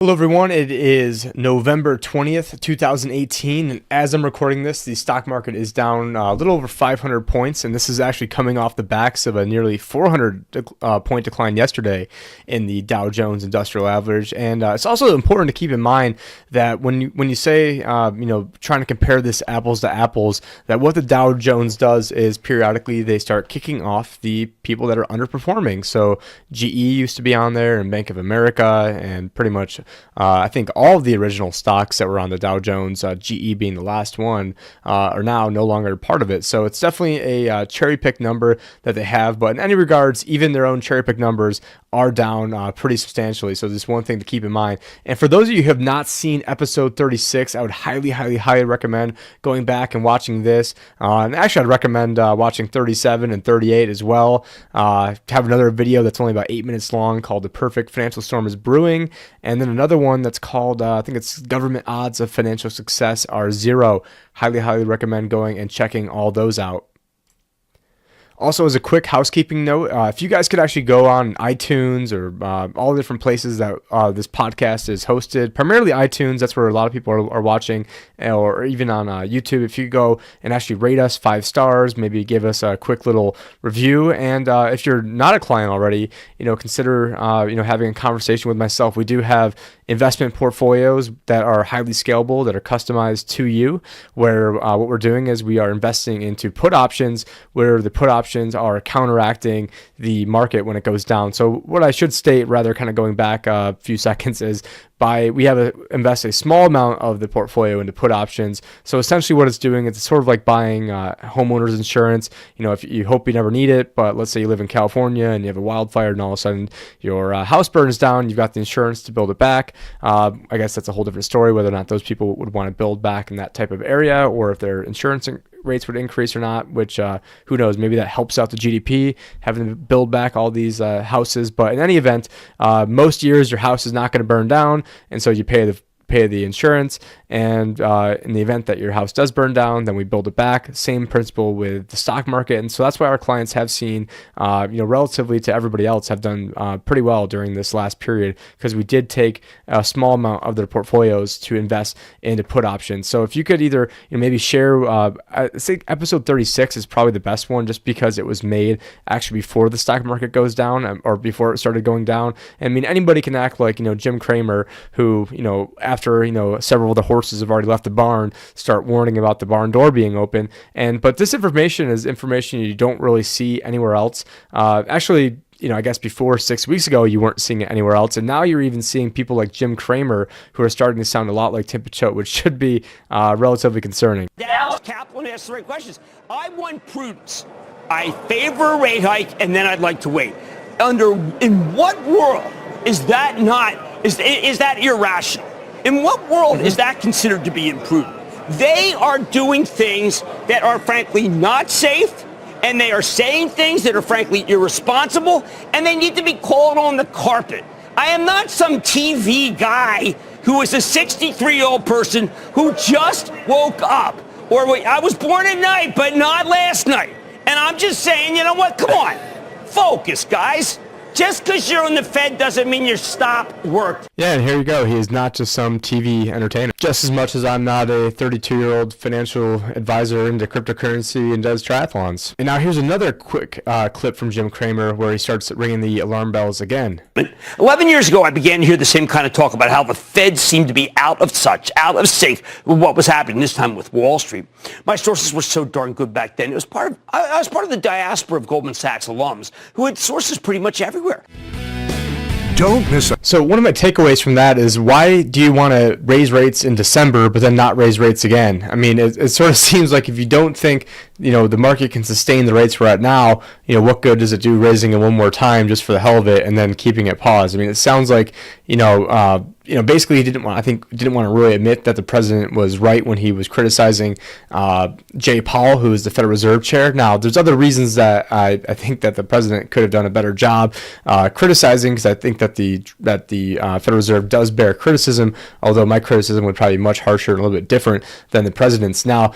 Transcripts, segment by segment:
Hello everyone, it is November 20th, 2018, and as I'm recording this, the stock market is down a little over 500 points, and this is actually coming off the backs of a nearly 400 point decline yesterday in the Dow Jones Industrial Average. And it's also important to keep in mind that when you say, trying to compare this apples to apples, that what the Dow Jones does is periodically they start kicking off the people that are underperforming. So GE used to be on there, and Bank of America, and pretty much I think all of the original stocks that were on the Dow Jones, GE being the last one, are now no longer part of it. So it's definitely a cherry-picked number that they have. But in any regards, even their own cherry-picked numbers are down pretty substantially. So this is one thing to keep in mind. And for those of you who have not seen episode 36, I would highly recommend going back and watching this. And actually, I'd recommend watching 37 and 38 as well. Have another video that's only about 8 minutes long called "The Perfect Financial Storm is Brewing," and then another one that's called, I think it's "Government Odds of Financial Success Are Zero." Highly recommend going and checking all those out. Also, as a quick housekeeping note, if you guys could actually go on iTunes or all the different places that this podcast is hosted, primarily iTunes, that's where a lot of people are watching, or even on YouTube, if you go and actually rate us 5 stars, maybe give us a quick little review. And if you're not a client already, consider having a conversation with myself. We do have investment portfolios that are highly scalable, that are customized to you, where what we're doing is we are investing into put options, where the put options are counteracting the market when it goes down. So what I should state, rather kind of going back a few seconds, is we have invest a small amount of the portfolio into put options. So essentially what it's doing is it's sort of like buying homeowners insurance. If you hope you never need it, but let's say you live in California and you have a wildfire and all of a sudden your house burns down, you've got the insurance to build it back. I guess that's a whole different story, whether or not those people would want to build back in that type of area, or if their insurance rates would increase or not, which who knows, maybe that helps out the GDP, having to build back all these houses. But in any event, most years your house is not going to burn down, and so you pay the insurance, and in the event that your house does burn down, then we build it back. Same principle with the stock market. And so that's why our clients have seen, relatively to everybody else, have done pretty well during this last period, because we did take a small amount of their portfolios to invest into put options. So if you could either maybe share, I think episode 36 is probably the best one, just because it was made actually before the stock market goes down, or before it started going down. I mean, anybody can act like Jim Cramer, who after several of the horses have already left the barn, start warning about the barn door being open. But this information is information you don't really see anywhere else. Actually, I guess before 6 weeks ago, you weren't seeing it anywhere else. And now you're even seeing people like Jim Cramer, who are starting to sound a lot like Tim Picciott, which should be relatively concerning. Dallas Kaplan asked the right questions. I want prudence. I favor a rate hike, and then I'd like to wait. In what world is that is that irrational? In what world is that considered to be imprudent? They are doing things that are frankly not safe, and they are saying things that are frankly irresponsible, and they need to be called on the carpet. I am not some TV guy who is a 63-year-old person who just woke up. I was born at night, but not last night. And I'm just saying, you know what? Come on. Focus, guys. Just because you're on the Fed doesn't mean you stop work. Yeah, and here you go. He is not just some TV entertainer. Just as much as I'm not a 32-year-old financial advisor into cryptocurrency and does triathlons. And now here's another quick clip from Jim Cramer where he starts ringing the alarm bells again. 11 years ago, I began to hear the same kind of talk about how the Fed seemed to be out of safe with what was happening, this time with Wall Street. My sources were so darn good back then. I was part of the diaspora of Goldman Sachs alums who had sources pretty much everywhere. Don't miss it. So one of my takeaways from that is, why do you want to raise rates in December but then not raise rates again? I mean, it sort of seems like if you don't think the market can sustain the rates we're at now, what good does it do raising it one more time just for the hell of it and then keeping it paused? I mean, it sounds like basically he didn't want to really admit that the president was right when he was criticizing Jay Powell, who is the Federal Reserve Chair. Now, there's other reasons that I think that the president could have done a better job criticizing, because I think that the Federal Reserve does bear criticism, although my criticism would probably be much harsher and a little bit different than the president's. Now,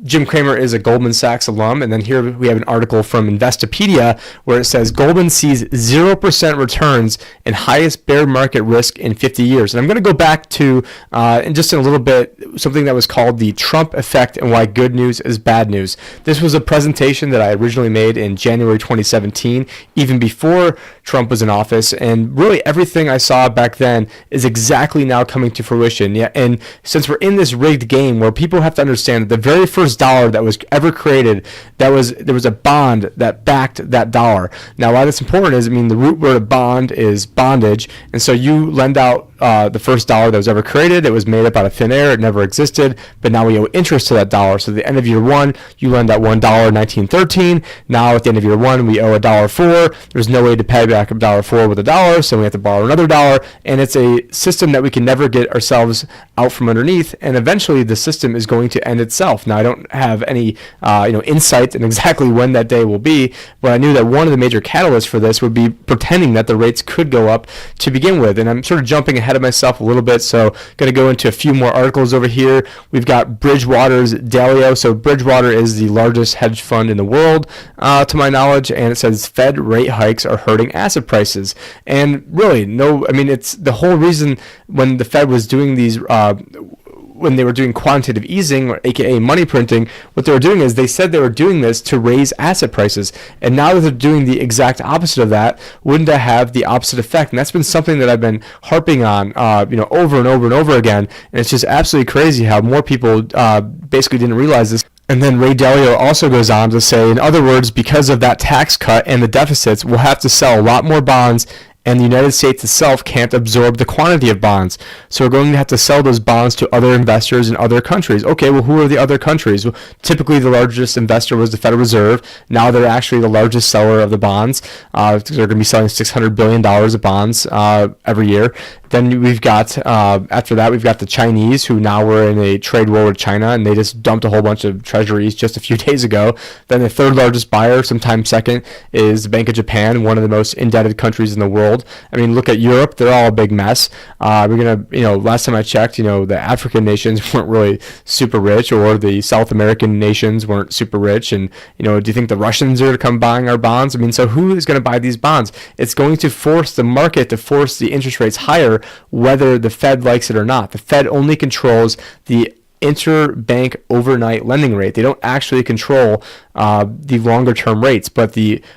Jim Cramer is a gold Goldman Sachs alum. And then here we have an article from Investopedia where it says Goldman sees 0% returns and highest bear market risk in 50 years. And I'm going to go back to, in just in a little bit, something that was called the Trump effect and why good news is bad news. This was a presentation that I originally made in January 2017, even before Trump was in office. And really everything I saw back then is exactly now coming to fruition. Yeah, and since we're in this rigged game where people have to understand that the very first dollar that was ever created, there was a bond that backed that dollar. Now, why that's important is, the root word of bond is bondage, and so you lend out the first dollar that was ever created. It was made up out of thin air. It never existed, but now we owe interest to that dollar. So at the end of year one, you lend out $1 in 1913. Now at the end of year one, we owe $1.04. There's no way to pay back $1.04 with $1, so we have to borrow another dollar, and it's a system that we can never get ourselves out from underneath, and eventually the system is going to end itself. Now, I don't have any insight in exactly when that day will be, but I knew that one of the major catalysts for this would be pretending that the rates could go up to begin with, and I'm sort of jumping ahead of myself a little bit, so going to go into a few more articles over here. We've got Bridgewater's Dalio. So Bridgewater is the largest hedge fund in the world, to my knowledge, and it says Fed rate hikes are hurting asset prices. And really, it's the whole reason when the Fed was doing these when they were doing quantitative easing, or aka money printing, what they were doing is they said they were doing this to raise asset prices. And now that they're doing the exact opposite of that, wouldn't that have the opposite effect? And that's been something that I've been harping on, over and over and over again. And it's just absolutely crazy how more people basically didn't realize this. And then Ray Dalio also goes on to say, in other words, because of that tax cut and the deficits, we'll have to sell a lot more bonds, and the United States itself can't absorb the quantity of bonds. So we're going to have to sell those bonds to other investors in other countries. Okay, well, who are the other countries? Well, typically, the largest investor was the Federal Reserve. Now they're actually the largest seller of the bonds. They're going to be selling $600 billion of bonds every year. Then we've got, after that, we've got the Chinese, who now were in a trade war with China, and they just dumped a whole bunch of treasuries just a few days ago. Then the third largest buyer, sometime second, is the Bank of Japan, one of the most indebted countries in the world. Look at Europe; they're all a big mess. We're gonna, last time I checked, the African nations weren't really super rich, or the South American nations weren't super rich. And do you think the Russians are to come buying our bonds? So who is going to buy these bonds? It's going to force the market to force the interest rates higher, whether the Fed likes it or not. The Fed only controls the interbank overnight lending rate. They don't actually control the longer term rates, but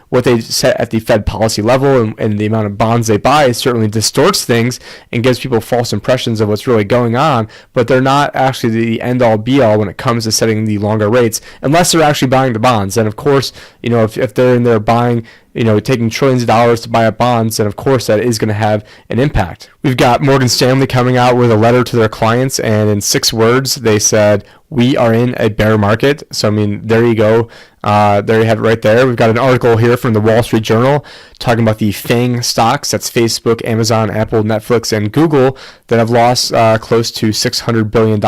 what they set at the Fed policy level and the amount of bonds they buy certainly distorts things and gives people false impressions of what's really going on, but they're not actually the end all be all when it comes to setting the longer rates, unless they're actually buying the bonds. And of course, if they're in there buying, taking trillions of dollars to buy up bonds, then of course that is going to have an impact. We've got Morgan Stanley coming out with a letter to their clients, and in 6 words, they said, "We are in a bear market." So, there you go. There you have it right there. We've got an article here from the Wall Street Journal talking about the FANG stocks. That's Facebook, Amazon, Apple, Netflix, and Google that have lost close to $600 billion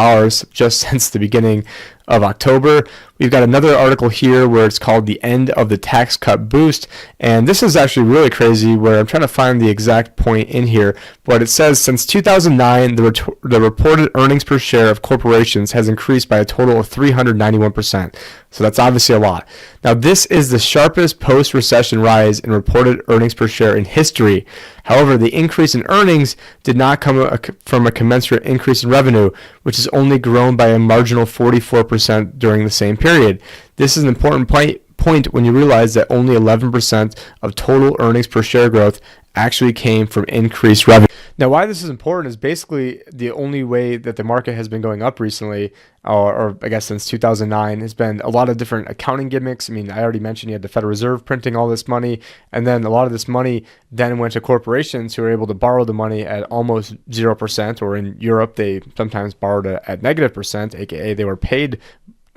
just since the beginning of October. We've got another article here where it's called The End of the Tax Cut Boost. And this is actually really crazy, where I'm trying to find the exact point in here. But it says, since 2009, the reported earnings per share of corporations has increased by a total of 391%. So that's obviously a lot. Now, this is the sharpest post-recession rise in reported earnings per share in history. However, the increase in earnings did not come from a commensurate increase in revenue, which has only grown by a marginal 44% during the same period. This is an important point when you realize that only 11% of total earnings per share growth actually came from increased revenue. Now, why this is important is basically the only way that the market has been going up recently, or I guess since 2009, has been a lot of different accounting gimmicks. I already mentioned you had the Federal Reserve printing all this money, and then a lot of this money then went to corporations who were able to borrow the money at almost 0%, or in Europe, they sometimes borrowed at -%, aka they were paid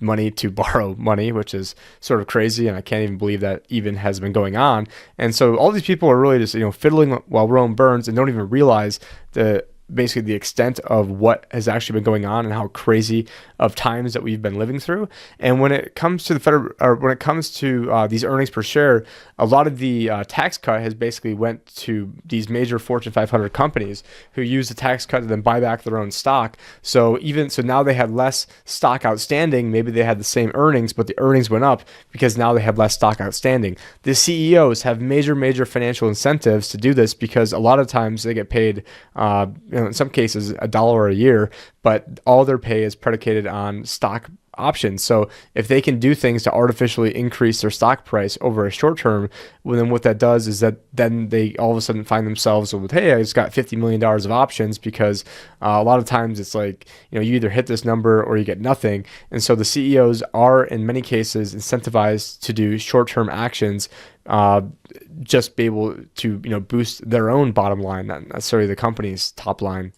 money to borrow money, which is sort of crazy, and I can't even believe that even has been going on. And so all these people are really just fiddling while Rome burns, and don't even realize the basically the extent of what has actually been going on and how crazy of times that we've been living through. And when it comes to the federal, or when it comes to these earnings per share, a lot of the tax cut has basically went to these major Fortune 500 companies who use the tax cut to then buy back their own stock. So now they had less stock outstanding. Maybe they had the same earnings, but the earnings went up because now they have less stock outstanding. The CEOs have major financial incentives to do this because a lot of times they get paid, in some cases, $1 a year, but all their pay is predicated on stock options. So if they can do things to artificially increase their stock price over a short term, well, then what that does is that then they all of a sudden find themselves with, hey, I just got $50 million of options, because a lot of times it's like, you either hit this number or you get nothing. And so the CEOs are in many cases incentivized to do short-term actions, just be able to, boost their own bottom line, not necessarily the company's top line.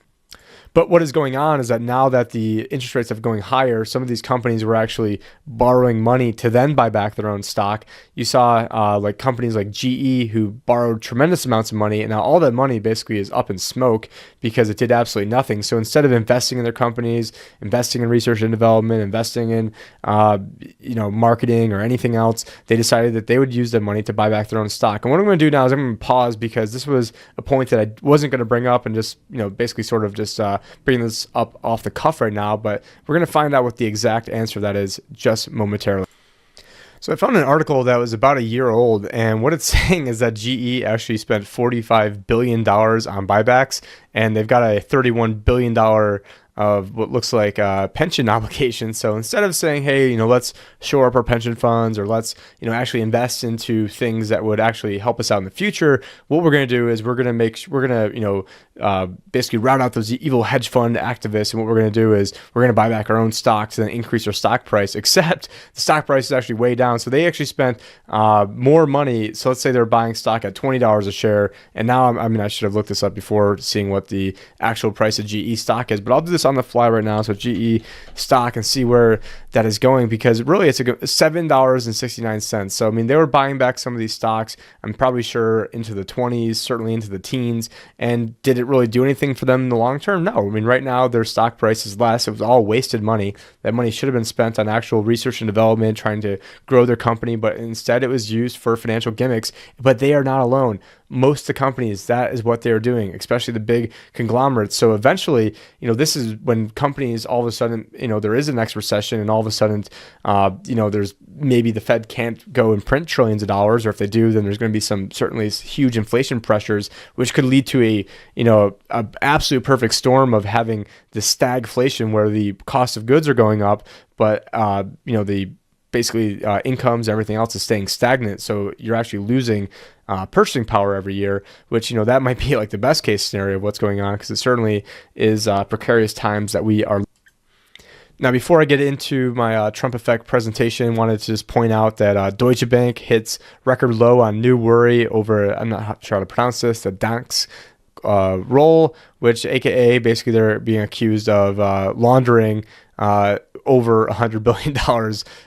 But what is going on is that now that the interest rates have going higher, some of these companies were actually borrowing money to then buy back their own stock. You saw like companies like GE who borrowed tremendous amounts of money, and now all that money basically is up in smoke because it did absolutely nothing. So instead of investing in their companies, investing in research and development, investing in marketing or anything else, they decided that they would use that money to buy back their own stock. And what I'm going to do now is I'm going to pause, because this was a point that I wasn't going to bring up and just basically sort of just bringing this up off the cuff right now, but we're going to find out what the exact answer to that is just momentarily. So I found an article that was about a year old, and what it's saying is that GE actually spent $45 billion on buybacks, and they've got a $31 billion of what looks like a pension obligation. So instead of saying, hey, let's shore up our pension funds, or let's, actually invest into things that would actually help us out in the future, what we're going to do is we're going to basically rout out those evil hedge fund activists. And what we're going to do is we're going to buy back our own stocks and then increase our stock price, except the stock price is actually way down. So they actually spent more money. So let's say they're buying stock at $20 a share. And now, I should have looked this up before seeing what the actual price of GE stock is, but I'll do this on the fly right now. So GE stock, and see where that is going, because really it's $7.69. So they were buying back some of these stocks, I'm probably sure, into the 20s, certainly into the teens. And did it really do anything for them in the long term? No. Right now their stock price is less. It was all wasted money. That money should have been spent on actual research and development, trying to grow their company, but instead it was used for financial gimmicks. But they are not alone. Most of the companies, that is what they're doing, especially the big conglomerates. So eventually, this is when companies all of a sudden, there is a next recession, and all of a sudden, there's maybe the Fed can't go and print trillions of dollars, or if they do, then there's going to be some certainly huge inflation pressures, which could lead to a absolute perfect storm of having the stagflation, where the cost of goods are going up, but the basically incomes, everything else is staying stagnant. So you're actually losing purchasing power every year, which, that might be like the best case scenario of what's going on, because it certainly is precarious times that we are. Now, before I get into my Trump effect presentation, I wanted to just point out that Deutsche Bank hits record low on new worry over, I'm not sure how to pronounce this, the Danks roll, which AKA basically they're being accused of laundering over $100 billion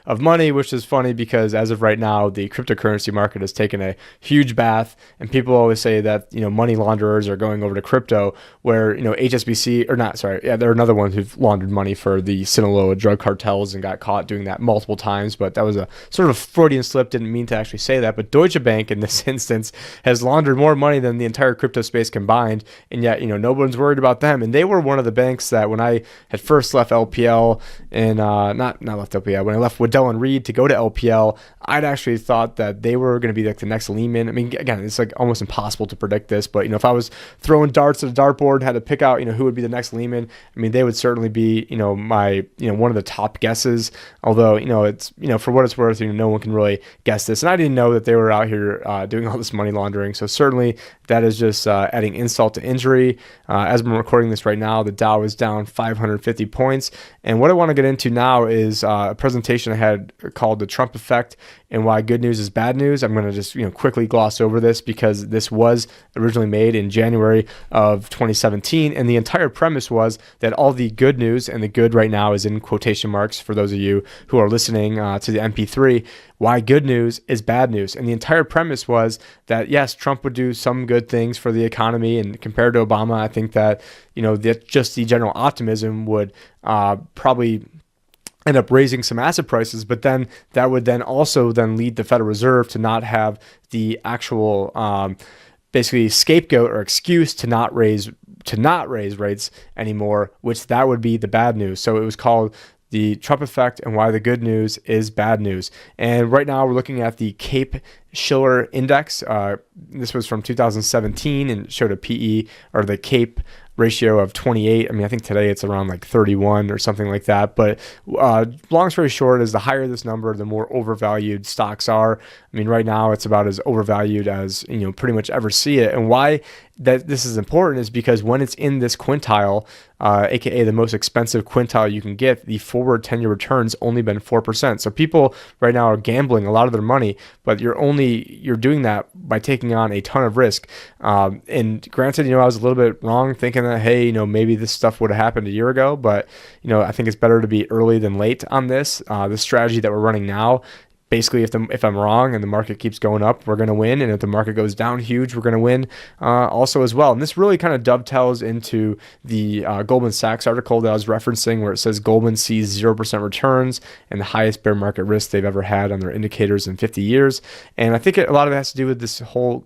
of money, which is funny because as of right now, the cryptocurrency market has taken a huge bath, and people always say that, money launderers are going over to crypto, where, HSBC, or not, sorry, yeah, they're another one who've laundered money for the Sinaloa drug cartels and got caught doing that multiple times, but that was a sort of Freudian slip, didn't mean to actually say that. But Deutsche Bank in this instance has laundered more money than the entire crypto space combined, and yet, no one's worried about them. And they were one of the banks that when I had first left LPL, and not left LPL, when I left Waddell and Reed to go to LPL, I'd actually thought that they were going to be like the next Lehman. Again, it's like almost impossible to predict this, but if I was throwing darts at a dartboard and had to pick out who would be the next Lehman, they would certainly be my one of the top guesses. Although it's for what it's worth, no one can really guess this, and I didn't know that they were out here doing all this money laundering. So certainly that is just adding insult to injury. As I'm recording this right now, the Dow is down 550 points, and what I want to get into now is a presentation I had called the Trump effect and why good news is bad news. I'm going to just quickly gloss over this because this was originally made in January of 2017, and the entire premise was that all the good news, and the good right now is in quotation marks for those of you who are listening to the MP3, why good news is bad news. And the entire premise was that yes, Trump would do some good things for the economy, and compared to Obama, I think think that, that just the general optimism would probably end up raising some asset prices, but then that would then also then lead the Federal Reserve to not have the actual basically scapegoat or excuse to not raise rates anymore, which that would be the bad news. So it was called the Trump effect and why the good news is bad news. And right now we're looking at the Cape-Shiller Index. This was from 2017 and showed a PE, or the Cape ratio, of 28. I mean, I think today it's around like 31 or something like that. But long story short is the higher this number, the more overvalued stocks are. I mean, right now it's about as overvalued as, pretty much ever see it. And why that this is important is because when it's in this quintile, aka the most expensive quintile you can get, the forward 10-year returns only been 4%. So people right now are gambling a lot of their money, but you're doing that by taking on a ton of risk. And granted, I was a little bit wrong thinking that, hey, maybe this stuff would have happened a year ago, but I think it's better to be early than late on this. The strategy that we're running now, basically, if I'm wrong and the market keeps going up, we're going to win. And if the market goes down huge, we're going to win also as well. And this really kind of dovetails into the Goldman Sachs article that I was referencing, where it says Goldman sees 0% returns and the highest bear market risk they've ever had on their indicators in 50 years. And I think a lot of it has to do with this whole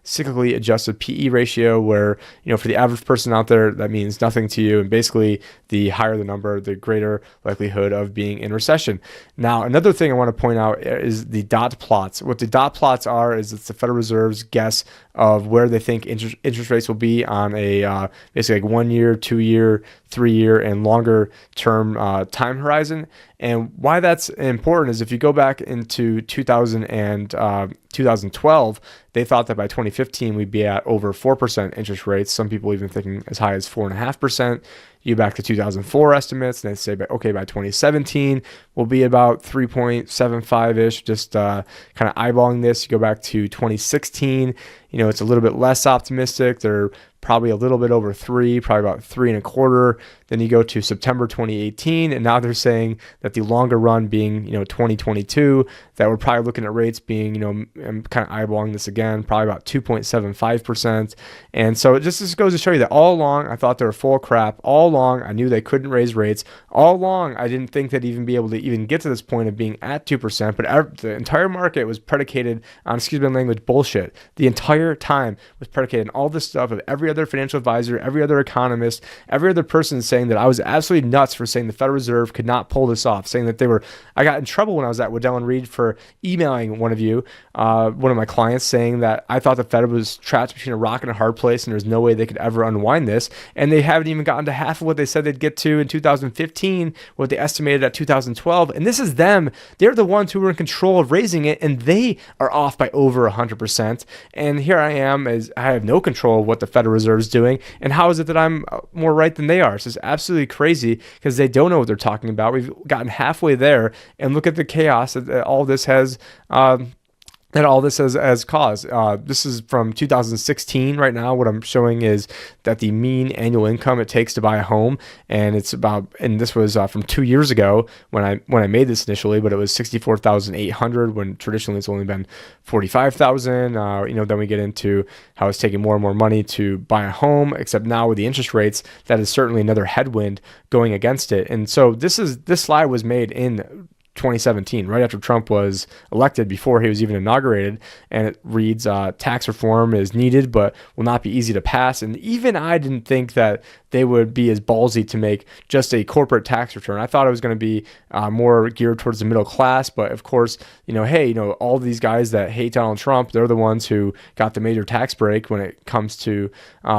cyclically adjusted PE ratio, where, for the average person out there, that means nothing to you. And basically, the higher the number, the greater likelihood of being in recession. Now, another thing I want to point out is the dot plots. What the dot plots are is it's the Federal Reserve's guess of where they think interest rates will be on a basically like 1 year, 2 year, 3 year, and longer term time horizon. And why that's important is if you go back into 2000 and 2012, they thought that by 2015 we'd be at over 4% interest rates. Some people even thinking as high as 4.5%. You go back to 2004 estimates, and they say, by 2017 we'll be about 3.75-ish. Just kind of eyeballing this. You go back to 2016, it's a little bit less optimistic. They're probably a little bit over 3, probably about 3.25. Then you go to September 2018, and now they're saying that the longer run being, 2022, that we're probably looking at rates being, I'm kind of eyeballing this again, probably about 2.75%. And so it just goes to show you that all along, I thought they were full of crap. All along, I knew they couldn't raise rates. All along, I didn't think they'd even be able to even get to this point of being at 2%. But the entire market was predicated on, excuse my language, bullshit. The entire time was predicated on all this stuff of every other financial advisor, every other economist, every other person saying that I was absolutely nuts for saying the Federal Reserve could not pull this off, saying that I got in trouble when I was at Waddell & Reed for emailing one of my clients, saying that I thought the Fed was trapped between a rock and a hard place and there's no way they could ever unwind this. And they haven't even gotten to half of what they said they'd get to in 2015, what they estimated at 2012. And this is them. They're the ones who were in control of raising it, and they are off by over 100%. And here I am, as I have no control of what the Federal Reserve is doing. And how is it that I'm more right than they are? So it's absolutely crazy because they don't know what they're talking about. We've gotten halfway there, and look at the chaos that all this has caused. This is from 2016 right now. What I'm showing is that the mean annual income it takes to buy a home, and this was from 2 years ago when I made this initially, but it was 64,800 when traditionally it's only been 45,000. Then we get into how it's taking more and more money to buy a home, except now with the interest rates, that is certainly another headwind going against it. And so this slide was made in 2017, right after Trump was elected, before he was even inaugurated, and it reads, tax reform is needed but will not be easy to pass. And even I didn't think that they would be as ballsy to make just a corporate tax return. I thought it was going to be more geared towards the middle class, but of course, all these guys that hate Donald Trump, they're the ones who got the major tax break when it comes to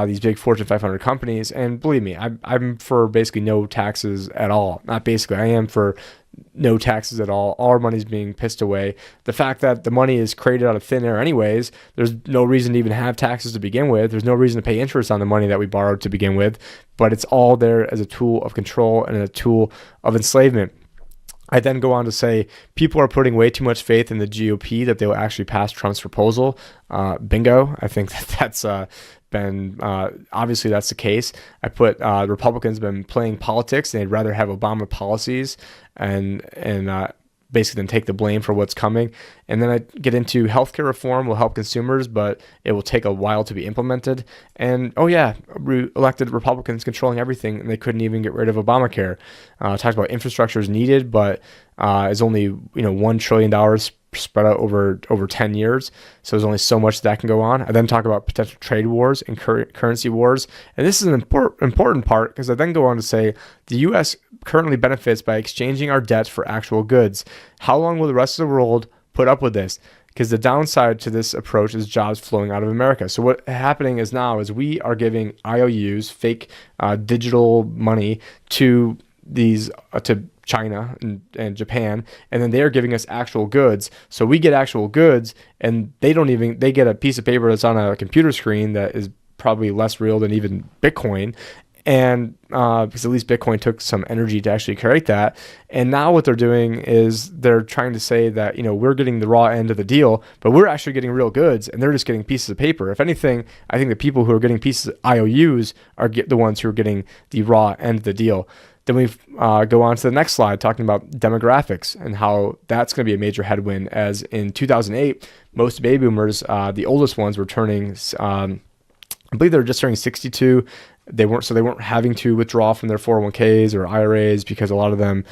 these big Fortune 500 companies. And believe me, I'm for basically no taxes at all. Not basically, I am for no taxes at all. All our money's being pissed away. The fact that the money is created out of thin air anyways, there's no reason to even have taxes to begin with. There's no reason to pay interest on the money that we borrowed to begin with, but it's all there as a tool of control and a tool of enslavement. I then go on to say people are putting way too much faith in the GOP that they will actually pass Trump's proposal. Bingo. I think that's been obviously that's the case. I put Republicans have been playing politics, and they'd rather have Obama policies and basically then take the blame for what's coming. And then I get into healthcare reform will help consumers, but it will take a while to be implemented. And elected Republicans controlling everything, and they couldn't even get rid of Obamacare. Talked about infrastructure is needed, but is only $1 trillion spread out over 10 years. So there's only so much that can go on. I then talk about potential trade wars and currency wars. And this is an important part, because I then go on to say the U.S. currently benefits by exchanging our debt for actual goods. How long will the rest of the world put up with this? Because the downside to this approach is jobs flowing out of America. So what's happening is we are giving IOUs, fake digital money, to these to China and Japan, and then they're giving us actual goods. So we get actual goods, and they get a piece of paper that's on a computer screen that is probably less real than even Bitcoin. And because at least Bitcoin took some energy to actually create that. And now what they're doing is they're trying to say that, we're getting the raw end of the deal, but we're actually getting real goods, and they're just getting pieces of paper. If anything, I think the people who are getting pieces of IOUs are the ones who are getting the raw end of the deal. Then we go on to the next slide, talking about demographics and how that's going to be a major headwind, as in 2008, most baby boomers, the oldest ones, were turning, I believe they were just turning 62. They weren't having to withdraw from their 401ks or IRAs, because a lot of them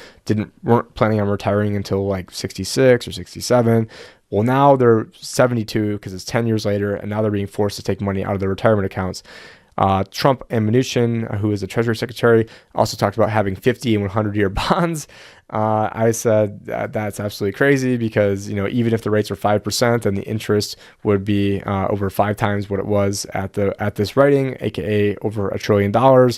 weren't planning on retiring until like 66 or 67. Well, now they're 72 because it's 10 years later, and now they're being forced to take money out of their retirement accounts. Trump and Mnuchin, who is the Treasury Secretary, also talked about having 50 and 100-year bonds. I said that's absolutely crazy, because even if the rates are 5%, then the interest would be over 5 times what it was at this writing, aka over $1 trillion.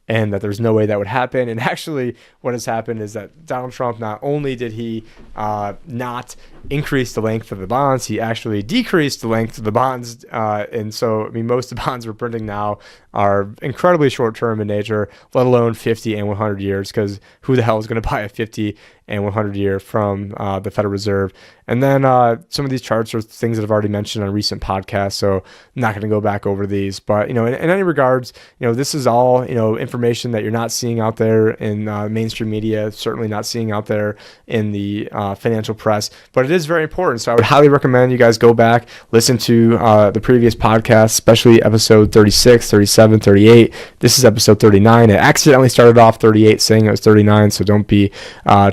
And that there's no way that would happen. And actually, what has happened is that Donald Trump, not only did he not increase the length of the bonds, he actually decreased the length of the bonds. And so, most of the bonds we're printing now are incredibly short-term in nature, let alone 50 and 100 years, because who the hell is going to buy a 50 and 100 year from the Federal Reserve? And then some of these charts are things that I've already mentioned on recent podcasts, so I'm not going to go back over these. But in any regards, this is all information that you're not seeing out there in mainstream media, certainly not seeing out there in the financial press. But it is very important, so I would highly recommend you guys go back, listen to the previous podcasts, especially episode 36, 37, 38. This is episode 39. I accidentally started off 38 saying it was 39, so don't be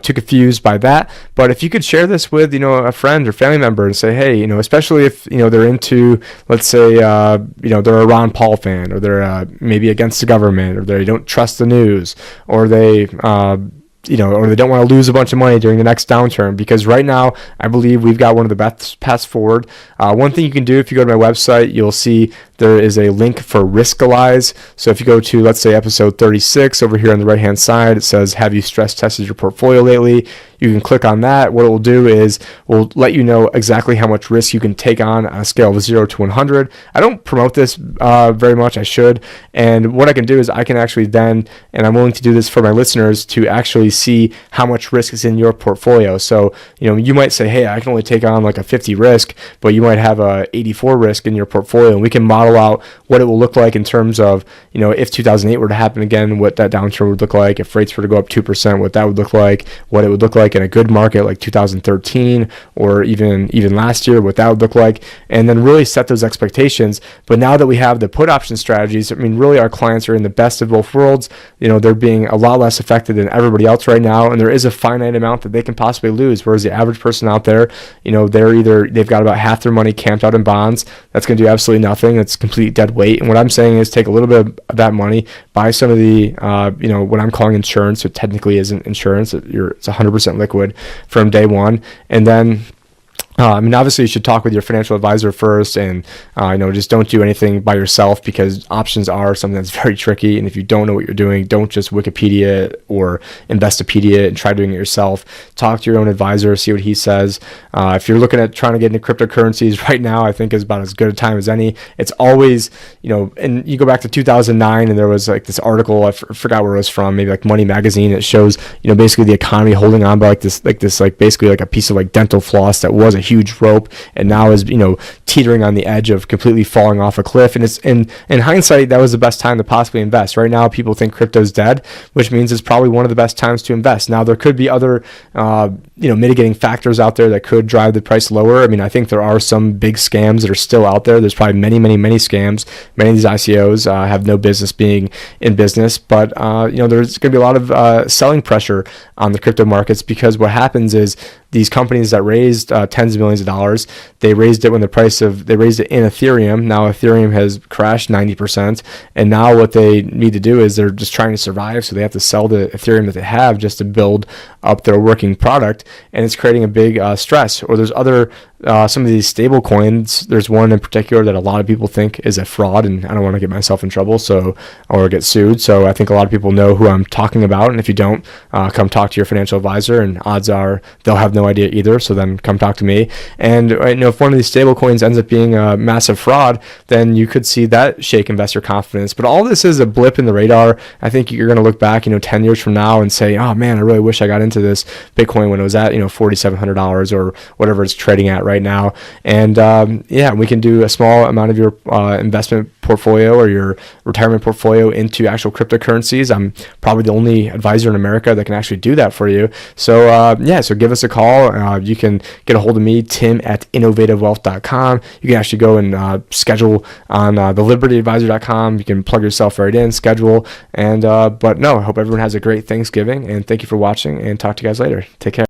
too confused by that. But if you could share this with a friend or family member and say, hey, especially if they're into, let's say they're a Ron Paul fan, or they're maybe against the government, or they don't trust the news, or they or they don't want to lose a bunch of money during the next downturn, because right now I believe we've got one of the best paths forward. One thing you can do, if you go to my website, you'll see there is a link for Riskalyze. So if you go to, let's say, episode 36 over here on the right hand side, it says, have you stress tested your portfolio lately? You can click on that. What it will do is we'll let you know exactly how much risk you can take on a scale of 0 to 100. I don't promote this very much. I should. And what I can do is I can actually then, and I'm willing to do this for my listeners, to actually see how much risk is in your portfolio. So, you might say, hey, I can only take on like a 50 risk, but you might have a 84 risk in your portfolio. And we can model out what it will look like in terms of, if 2008 were to happen again, what that downturn would look like. If rates were to go up 2%, what that would look like, what it would look like in a good market like 2013, or even last year, what that would look like, and then really set those expectations. But now that we have the put option strategies, really our clients are in the best of both worlds. They're being a lot less affected than everybody else right now, and there is a finite amount that they can possibly lose, whereas the average person out there, they've got about half their money camped out in bonds. That's going to do absolutely nothing. It's complete dead weight. And what I'm saying is take a little bit of that money, buy some of the what I'm calling insurance. So technically isn't insurance. It's 100% liquid from day one. And then obviously you should talk with your financial advisor first, and just don't do anything by yourself, because options are something that's very tricky. And if you don't know what you're doing, don't just Wikipedia or Investopedia and try doing it yourself. Talk to your own advisor, see what he says. If you're looking at trying to get into cryptocurrencies right now, I think is about as good a time as any. It's always, and you go back to 2009, and there was like this article, I forgot where it was from, maybe like Money Magazine. It shows, basically the economy holding on by basically like a piece of like dental floss that was a huge rope, and now is teetering on the edge of completely falling off a cliff. And it's in hindsight, that was the best time to possibly invest. Right now people think crypto's dead, which means it's probably one of the best times to invest. Now there could be other mitigating factors out there that could drive the price lower. I mean, I think there are some big scams that are still out there. There's probably many, many, many scams. Many of these ICOs have no business being in business, but there's going to be a lot of selling pressure on the crypto markets, because what happens is these companies that raised tens of millions of dollars, they raised it they raised it in Ethereum. Now Ethereum has crashed 90%, and now what they need to do is they're just trying to survive, so they have to sell the Ethereum that they have just to build up their working product, and it's creating a big stress. Or there's other some of these stable coins. There's one in particular that a lot of people think is a fraud, and I don't want to get myself in trouble or get sued. So I think a lot of people know who I'm talking about, and if you don't, come talk to your financial advisor, and odds are they'll have no idea either. So then come talk to me. And if one of these stable coins ends up being a massive fraud, then you could see that shake investor confidence. But all this is a blip in the radar. I think you're going to look back 10 years from now and say, oh man, I really wish I got into this Bitcoin when it was at $4,700 or whatever it's trading at right now. And we can do a small amount of your investment portfolio or your retirement portfolio into actual cryptocurrencies. I'm probably the only advisor in America that can actually do that for you. So so give us a call. You can get a hold of me, tim@innovativewealth.com. You can actually go and schedule on thelibertyadvisor.com. You can plug yourself right in, schedule. And I hope everyone has a great Thanksgiving, and thank you for watching, and talk to you guys later. Take care.